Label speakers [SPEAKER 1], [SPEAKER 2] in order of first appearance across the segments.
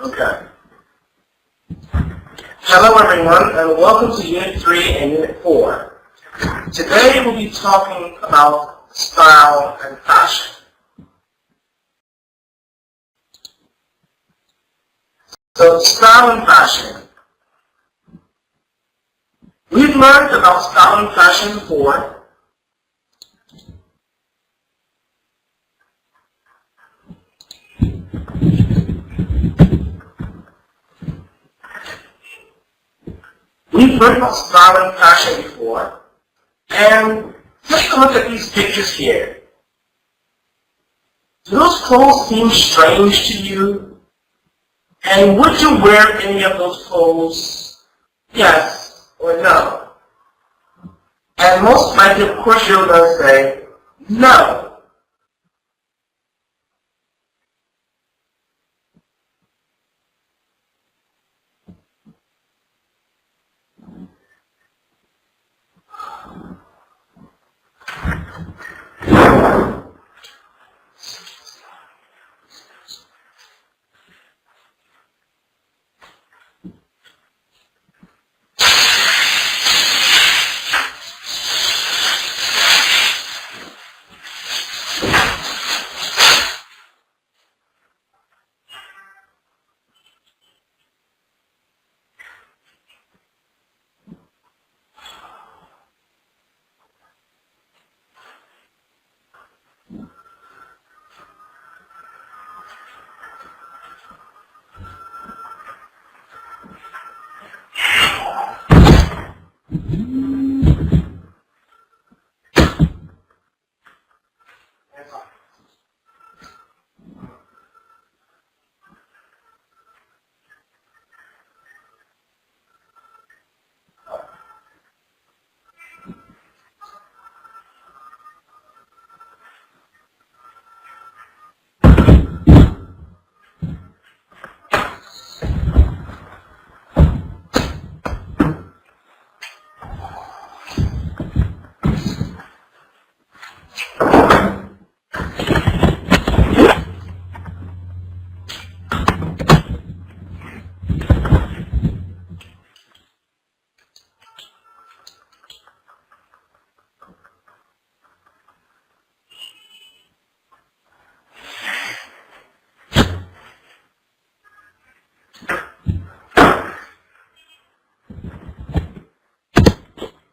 [SPEAKER 1] Okay. Hello everyone, and welcome to Unit 3 and Unit 4. Today we'll be talking about style and fashion. So, style and fashion. We've learned about style and fashion before. We've learned about style and fashion before. And take a look at these pictures here. Do those clothes seem strange to you? And would you wear any of those clothes? Yes or no? And most likely, of course, you're going to say no.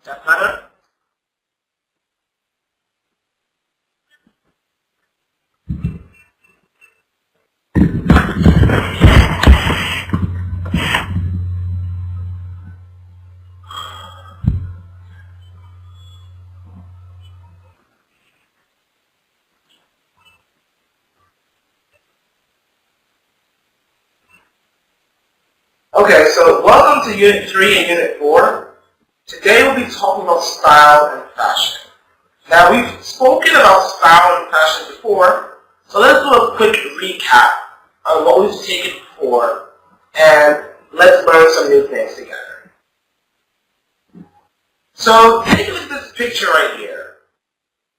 [SPEAKER 1] That better? Okay, so welcome to Unit 3 and Unit 4. Today we'll be talking about style and fashion. Now, we've spoken about style and fashion before, so let's do a quick recap on what we've taken before, and let's learn some new things together. So, take a look at this picture right here.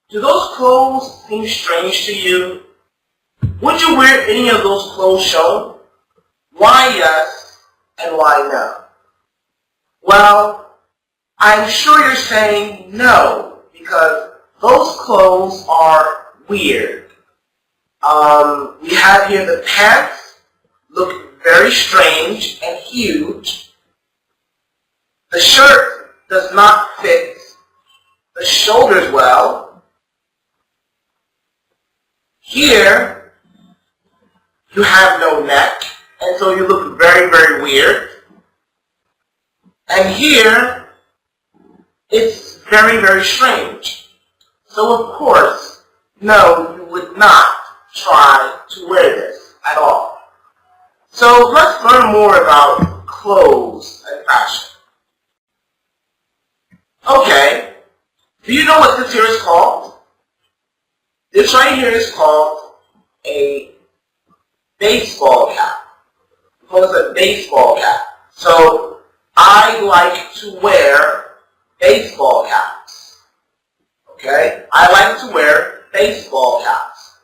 [SPEAKER 1] Do those clothes seem strange to you? Would you wear any of those clothes shown? Why yes, and why no? Well, I'm sure you're saying no, because those clothes are weird. We have here the pants look very strange and huge. The shirt does not fit the shoulders well. Here, you have no neck, and so you look very, very weird. And here, it's very, very strange. So of course, no, you would not try to wear this at all. So let's learn more about clothes and fashion. Okay, do you know what this here is called? This right here is called a baseball cap. We call this a baseball cap. So I like to wear baseball caps. Okay? I like to wear baseball caps.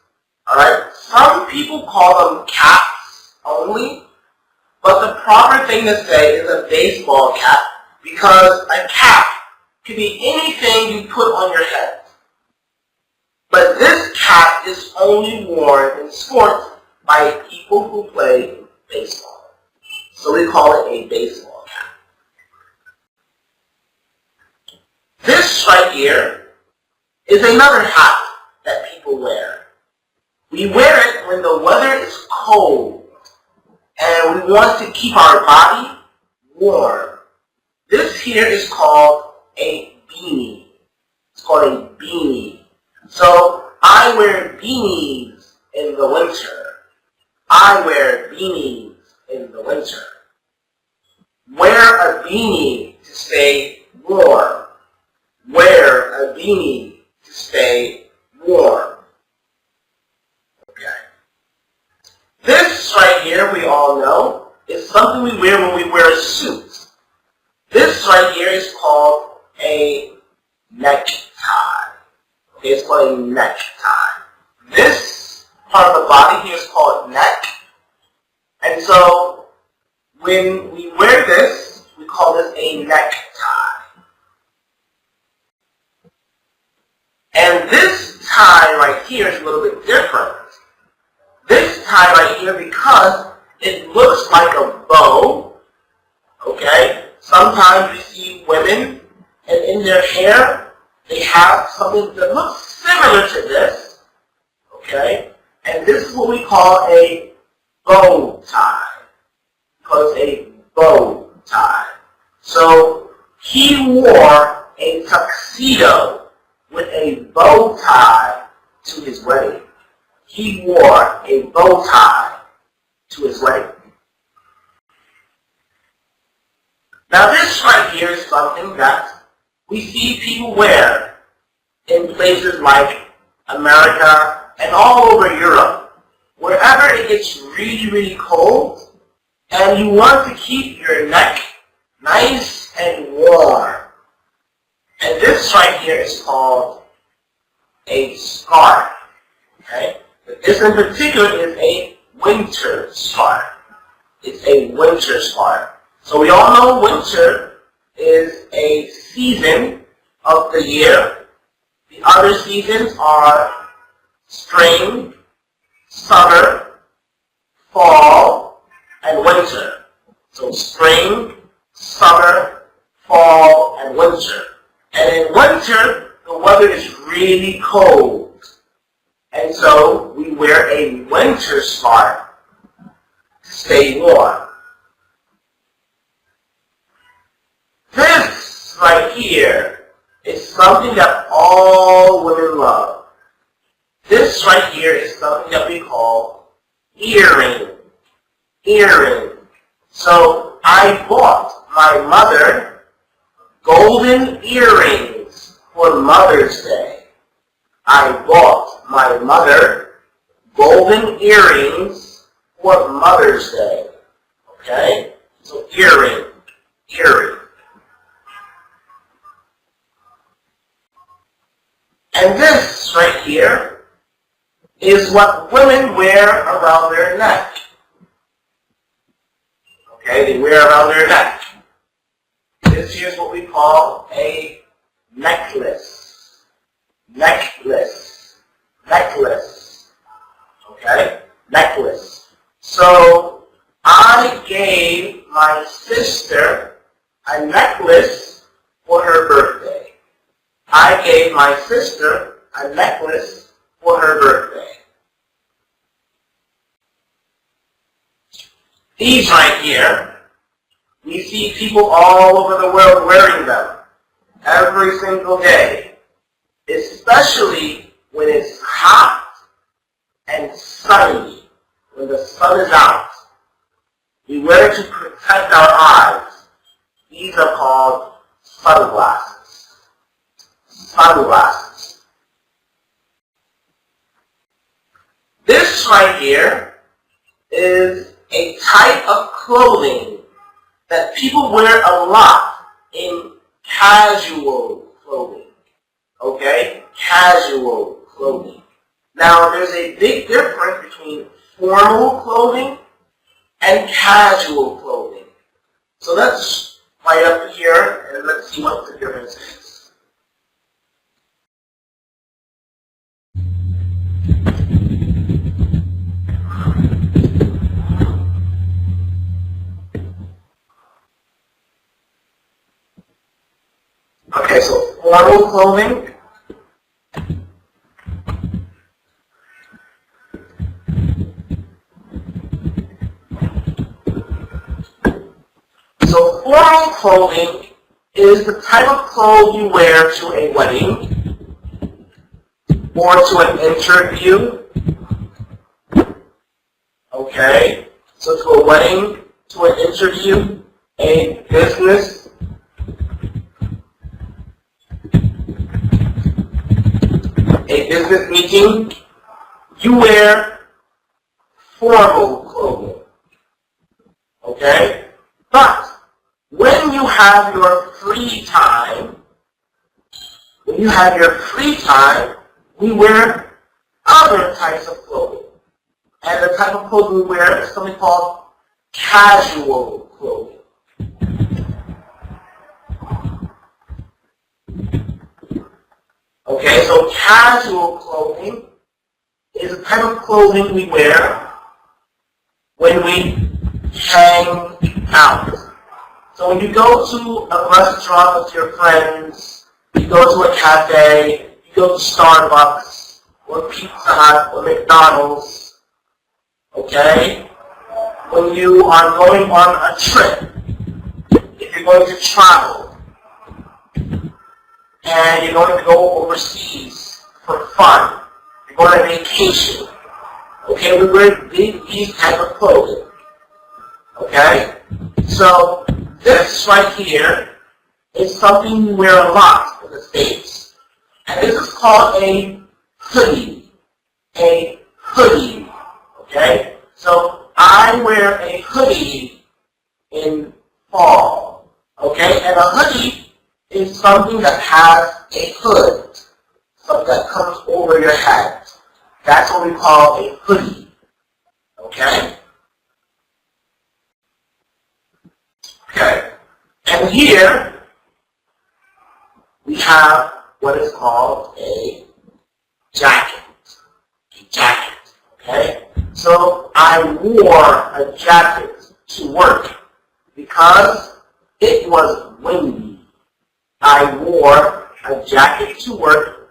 [SPEAKER 1] Alright? Some people call them caps only, But the proper thing to say is a baseball cap, because a cap can be anything you put on your head. But this cap is only worn in sports by people who play baseball. So we call it a baseball cap. This right here is another hat that people wear. We wear it when the weather is cold and we want to keep our body warm. This here is called a beanie. It's called a beanie. So I wear beanies in the winter. I wear beanies in the winter. Wear a beanie to stay warm. Wear a beanie to stay warm. Okay. This right here, we all know, is something we wear when we wear a suit. This right here is called a necktie. Okay, it's called a necktie. This part of the body here is called neck. And so when we wear this, we call this a necktie. And this tie right here is a little bit different. This tie right here, because it looks like a bow, okay? Sometimes we see women, and in their hair, they have something that looks similar to this, okay? And this is what we call a bow tie. We call it a bow tie. So he wore a tuxedo with a bow tie to his wedding. He wore a bow tie to his wedding. Now this right here is something that we see people wear in places like America and all over Europe. Wherever it gets really, really cold and you want to keep your neck nice and warm. And this right here is called a scarf. Okay? But this in particular is a winter scarf. It's a winter scarf. So we all know winter is a season of the year. The other seasons are spring, summer, fall, and winter. So spring, summer, fall, and winter. And in winter, the weather is really cold. And so we wear a winter scarf to stay warm. This right here is something that all women love. This right here is something that we call earring. Earring. So I bought my mother golden earrings for Mother's Day. I bought my mother golden earrings for Mother's Day. Okay? So earring. Earring. And this right here is what women wear around their neck. Okay, they wear around their neck. This here is what we call a necklace. Necklace. Necklace. Okay? Necklace. So I gave my sister a necklace for her birthday. I gave my sister a necklace for her birthday. These right here, we see people all over the world wearing them every single day, especially when it's hot and sunny, when the sun is out. We wear it to protect our eyes. These are called sunglasses. Sunglasses. This right here is a type of clothing that people wear a lot in casual clothing. Okay? Casual clothing. Now, there's a big difference between formal clothing and casual clothing. So let's write up here and let's see what the difference is. Okay, so formal clothing. So formal clothing is the type of clothes you wear to a wedding or to an interview. Okay, so to a wedding, to an interview, a business, meeting, you wear formal clothing. Okay? But when you have your free time, we wear other types of clothing. And the type of clothing we wear is something called casual clothing. Okay, so casual clothing is a type of clothing we wear when we hang out. So when you go to a restaurant with your friends, you go to a cafe, you go to Starbucks, or Pizza Hut, or McDonald's, okay? When you are going on a trip, if you're going to travel, and you're going to go overseas for fun, you're going on vacation, okay, we wear these type of clothing, okay? So this right here is something we wear a lot in the States, and this is called a hoodie, okay? So I wear a hoodie in fall, okay? And a hoodie is something that has a hood, something that comes over your head. That's what we call a hoodie, okay? Okay, and here we have what is called a jacket, okay? So I wore a jacket to work because it was windy. I wore a jacket to work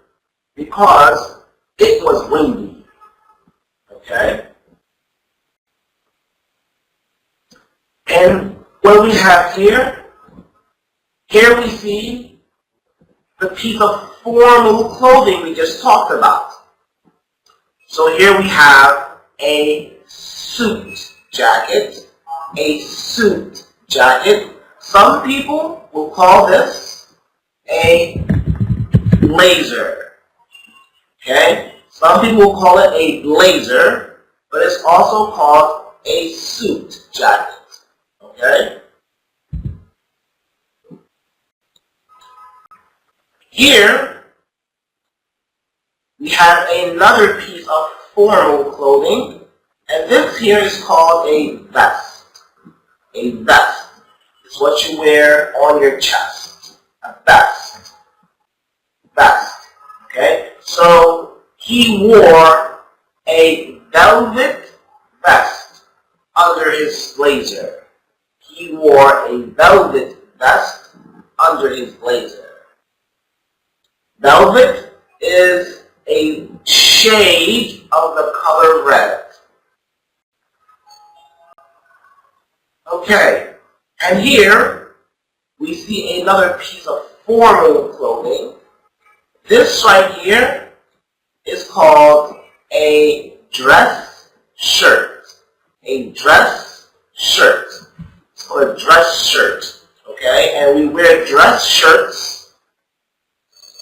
[SPEAKER 1] because it was windy. Okay? And what we have here we see the piece of formal clothing we just talked about. So here we have a suit jacket, Some people will call this a blazer, okay? Some people will call it a blazer, but it's also called a suit jacket, okay? Here, we have another piece of formal clothing, and this here is called a vest. A vest is what you wear on your chest. A vest. Okay? So he wore a velvet vest under his blazer. He wore a velvet vest under his blazer. Velvet is a shade of the color red. Okay, and here we see another piece of formal clothing. This right here is called a dress shirt. A dress shirt. It's called a dress shirt. Okay, and we wear dress shirts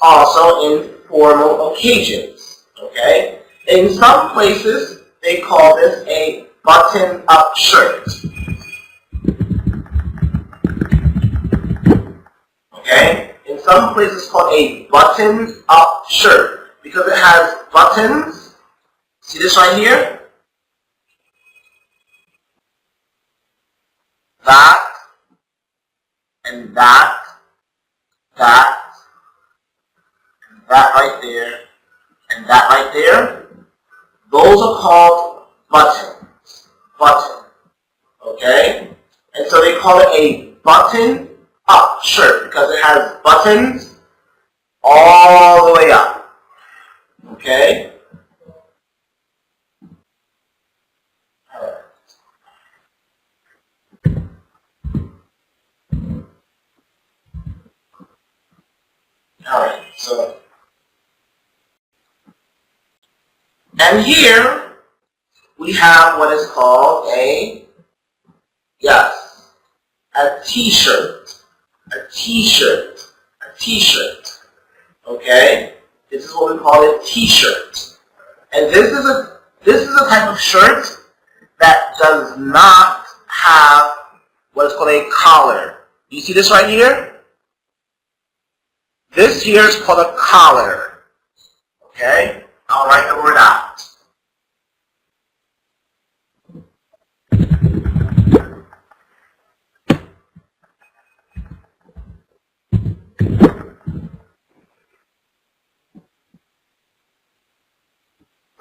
[SPEAKER 1] also in formal occasions. Okay, in some places they call this a button-up shirt. Okay? In some places it's called a button-up shirt because it has buttons. See this right here? that, and that, that, and that right there, and that right there, those are called buttons. Button. Okay? And so they call it a button-up shirt because it has buttons all the way up. Okay? Alright, so, and here we have what is called a, yes, a t-shirt. A t-shirt. A t-shirt. Okay? This is what we call a t-shirt. And this is a type of shirt that does not have what is called a collar. You see this right here? This here is called a collar. Okay? I'll write the word out.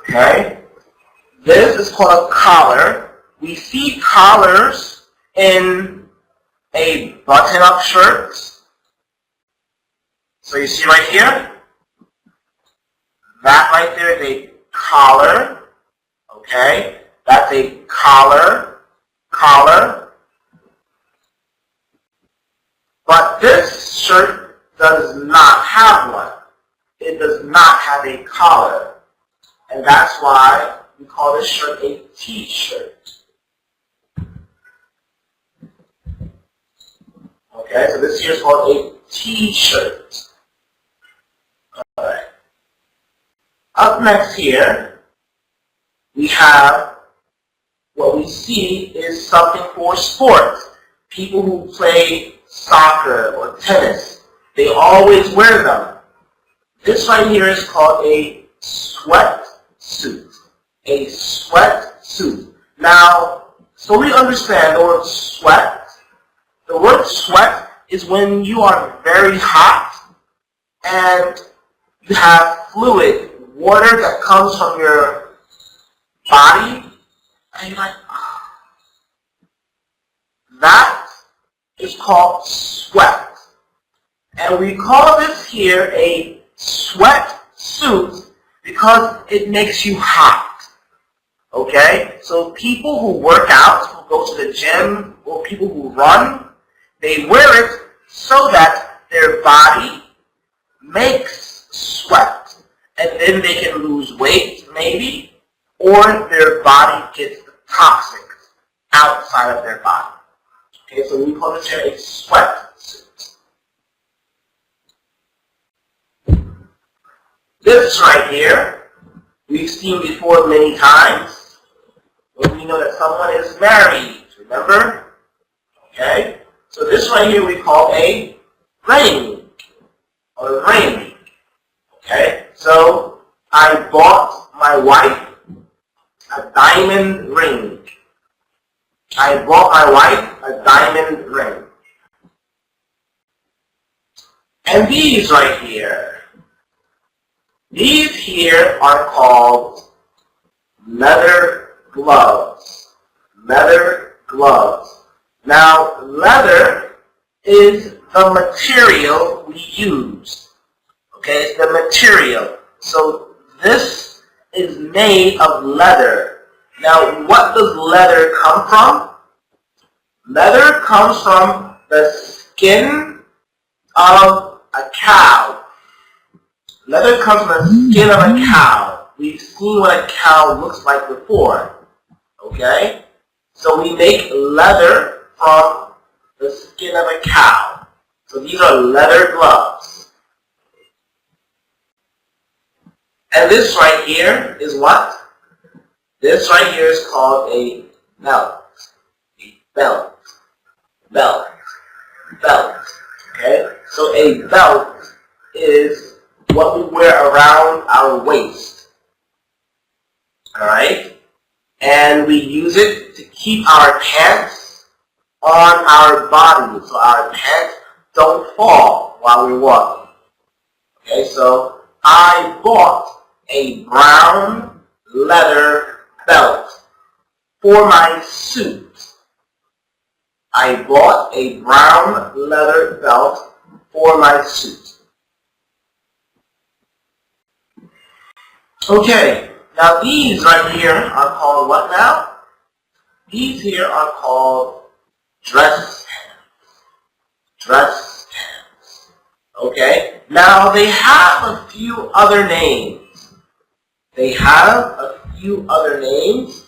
[SPEAKER 1] Okay? This is called a collar. We see collars in a button-up shirt. So you see right here? That right there is a collar. Okay? That's a collar. Collar. But this shirt does not have one. It does not have a collar. And that's why we call this shirt a t-shirt. Okay, so this here is called a t-shirt. Alright. Up next here, we have what we see is something for sports. People who play soccer or tennis, they always wear them. This right here is called a sweatsuit. A sweatsuit. Now, so we understand the word sweat. The word sweat is when you are very hot and you have fluid, water that comes from your body, and you're like, oh. That is called sweat. And we call this here a sweatsuit because it makes you hot. Okay? So people who work out, who go to the gym, or people who run, they wear it so that their body makes sweat. And then they can lose weight, maybe, or their body gets the toxic outside of their body. Okay, so we call this here a sweatsuit. This right here, we've seen before many times, when we know that someone is married, remember? Okay, so this right here we call a ring, or ring. Okay, so I bought my wife a diamond ring. I bought my wife a diamond ring. And these right here, these here are called leather gloves. Leather gloves. Now, leather is the material we use. Okay, it's the material. So this is made of leather. Now, what does leather come from? Leather comes from the skin of a cow. Leather comes from the skin of a cow. We've seen what a cow looks like before. Okay? So we make leather from the skin of a cow. So these are leather gloves. And this right here is what? This right here is called a belt. A belt. Belt. Belt. Okay? So a belt is what we wear around our waist. Alright? And we use it to keep our pants on our body so our pants don't fall while we're walking. Okay, so I bought a brown leather belt for my suit. I bought a brown leather belt for my suit. Okay, now these right here are called what now? These here are called dress pants. Dress pants. Okay, now they have a few other names. They have a few other names,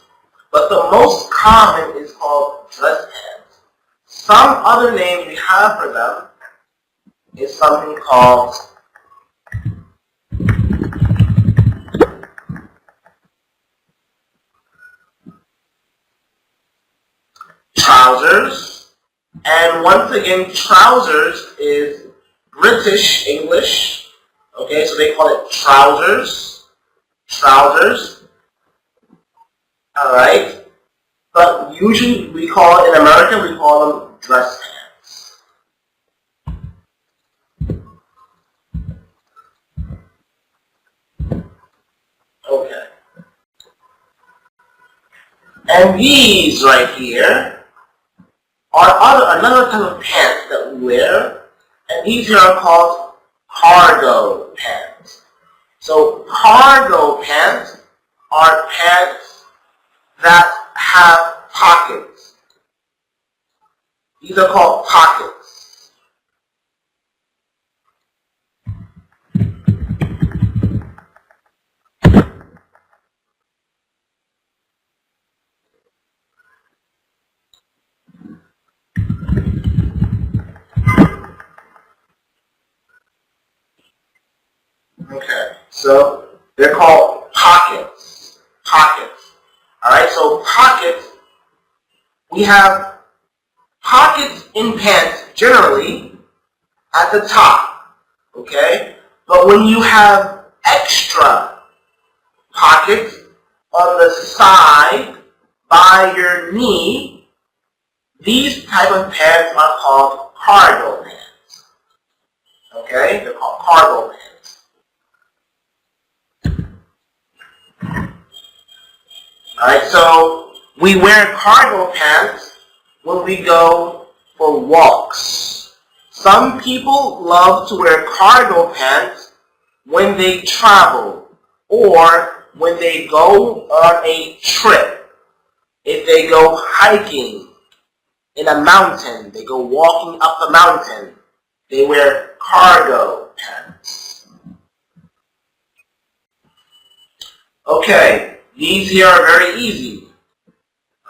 [SPEAKER 1] but the most common is called dress pants. Some other names we have for them is something called trousers. And once again, trousers is British English. Okay, so they call it trousers. Trousers. Alright. But usually we call, in America, we call them dress pants. Okay. And these right here are another type of pants that we wear, and these here are called cargo pants. So cargo pants are pants that have pockets. These are called pockets. Okay, so they're called pockets. Pockets. Alright, so pockets, we have pockets in pants generally at the top. Okay? But when you have extra pockets on the side by your knee, these type of pants are called cargo pants. Okay? They're called cargo pants. Alright, so we wear cargo pants when we go for walks. Some people love to wear cargo pants when they travel or when they go on a trip. If they go hiking in a mountain, they go walking up a mountain, they wear cargo pants. Okay. These here are very easy,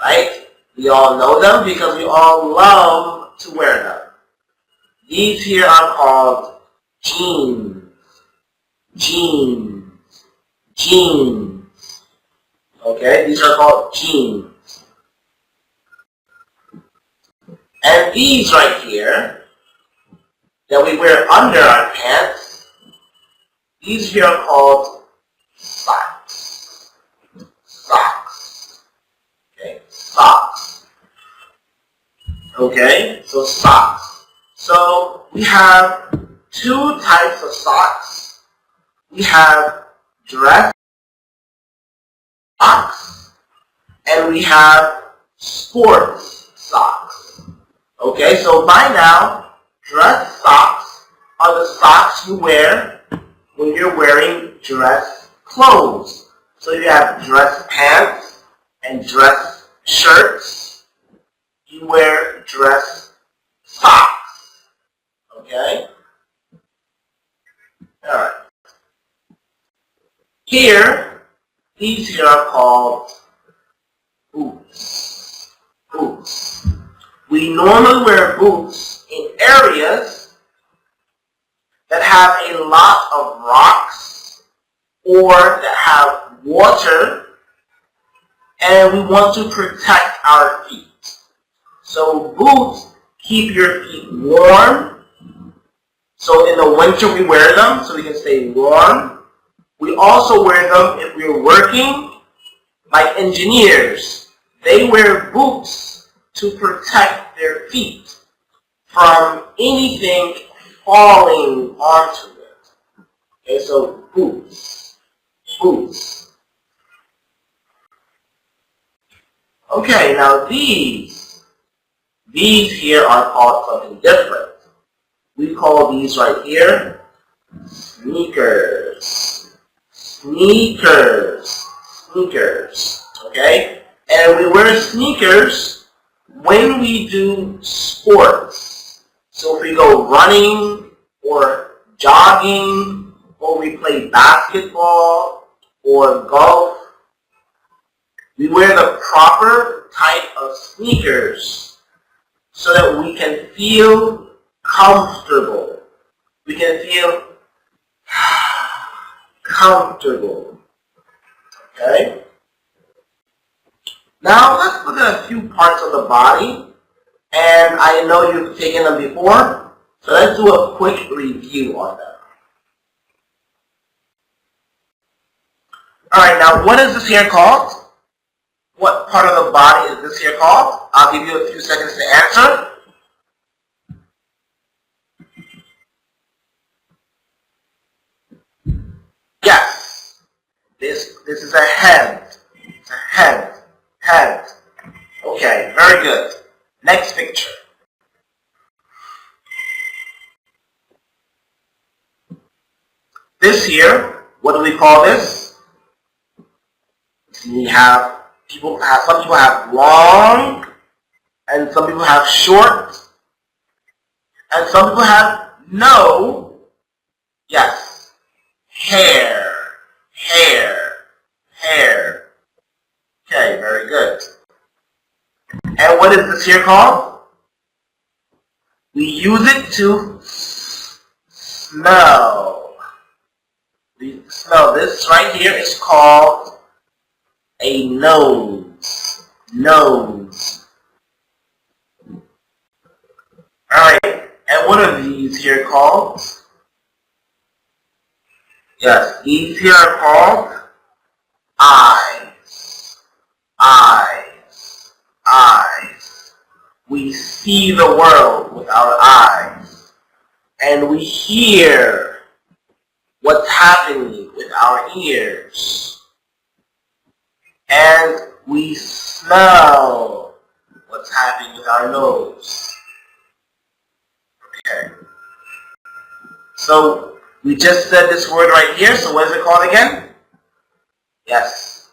[SPEAKER 1] right? We all know them because we all love to wear them. These here are called jeans. Jeans. Jeans. Okay, these are called jeans. And these right here, that we wear under our pants, these here are called socks. Socks. Okay, socks. Okay, so socks. So we have two types of socks. We have dress socks and we have sports socks. Okay, so by now, dress socks are the socks you wear when you're wearing dress clothes. So you have dress pants and dress shirts. You wear dress socks. Okay? Alright. Here, these here are called boots. Boots. We normally wear boots in areas that have a lot of rocks or that have water, and we want to protect our feet. So boots keep your feet warm. So in the winter we wear them so we can stay warm. We also wear them if we're working, like engineers. They wear boots to protect their feet from anything falling onto it. Okay, so boots, boots. Okay, now these here are called something different. We call these right here sneakers. Sneakers. Sneakers. Okay? And we wear sneakers when we do sports. So if we go running or jogging or we play basketball or golf, we wear the proper type of sneakers so that we can feel comfortable. We can feel comfortable. Okay? Now let's look at a few parts of the body. And I know you've taken them before, so let's do a quick review on them. Alright, now what is this here called? What part of the body is this here called? I'll give you a few seconds to answer. Yes. This is a head. It's a head. Head. Okay, very good. Next picture. This here, what do we call this? We have some people have long, and some people have short, and some people have no, yes, hair, hair, hair. Okay, very good. And what is this here called? We use it to smell. We smell. This right here is called a nose. Nose. Alright, and what are these here called? Yes, these here are called eyes. Eyes. Eyes. We see the world with our eyes. And we hear what's happening with our ears. And we smell what's happening with our nose. Okay. So we just said this word right here, so what is it called again? Yes.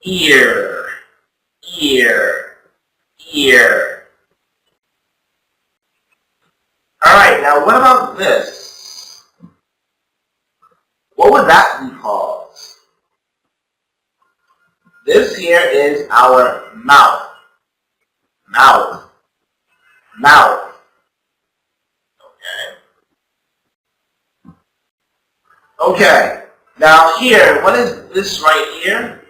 [SPEAKER 1] Ear. Ear. Ear. Alright, now what about this? What would that be called? This here is our mouth. Mouth. Mouth. Okay. Okay. Now here, what is this right here?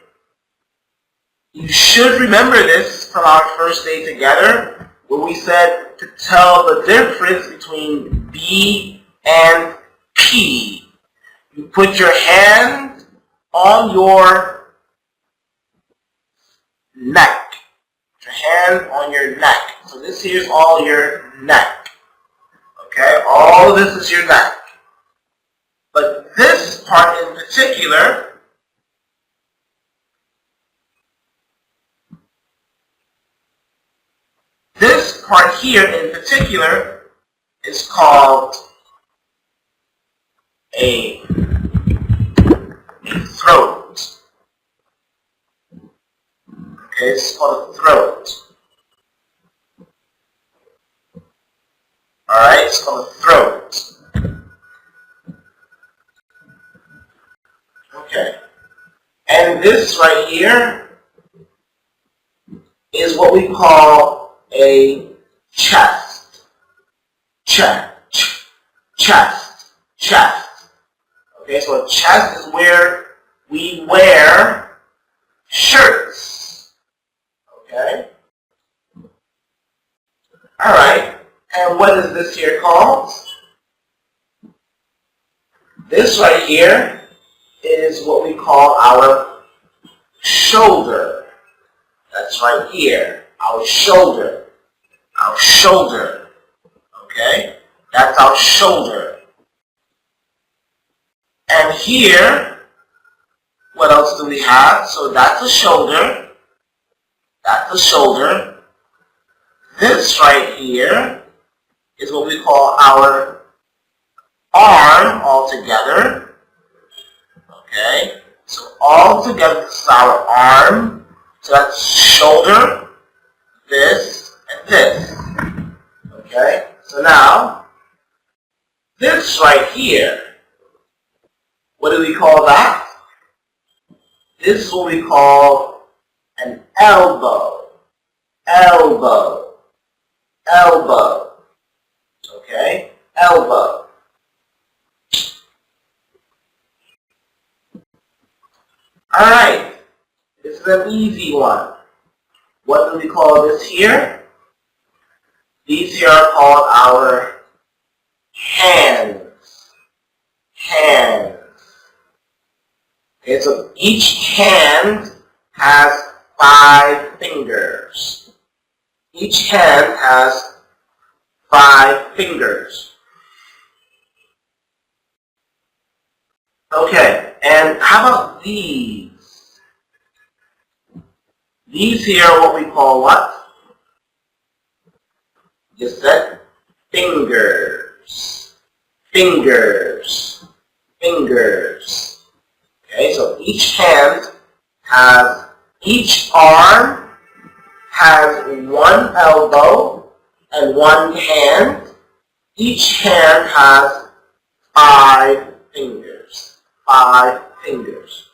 [SPEAKER 1] You should remember this from our first day together, where we said to tell the difference between B and P. You put your hand on your neck. Put your hand on your neck. So this here is all your neck. Okay, all of this is your neck. But this part in particular, this part here in particular is called a throat. Okay, it's called a throat. Alright, it's called a throat. Okay. And this right here is what we call a chest. Chest. Chest. Okay, so a chest is where we wear shirts. Okay? Alright. And what is this here called? This right here is what we call our shoulder. That's right here. our shoulder. Our shoulder. Okay? That's our shoulder. And here, what else do we have? So that's the shoulder. That's the shoulder. This right here is what we call our arm altogether. Okay? So all together, this is our arm. So that's shoulder, this, and this. Okay? So now, this right here, what do we call that? This is what we call an elbow. Elbow. Elbow. Okay? Elbow. Alright. This is an easy one. What do we call this here? These here are called our hands. Hands. Okay, so each hand has 5 fingers. Each hand has 5 fingers. Okay, and how about these? These here are what we call what? Just said fingers. Fingers. Fingers. Okay, so each arm has 1 elbow and 1 hand. Each hand has 5 fingers. 5 fingers.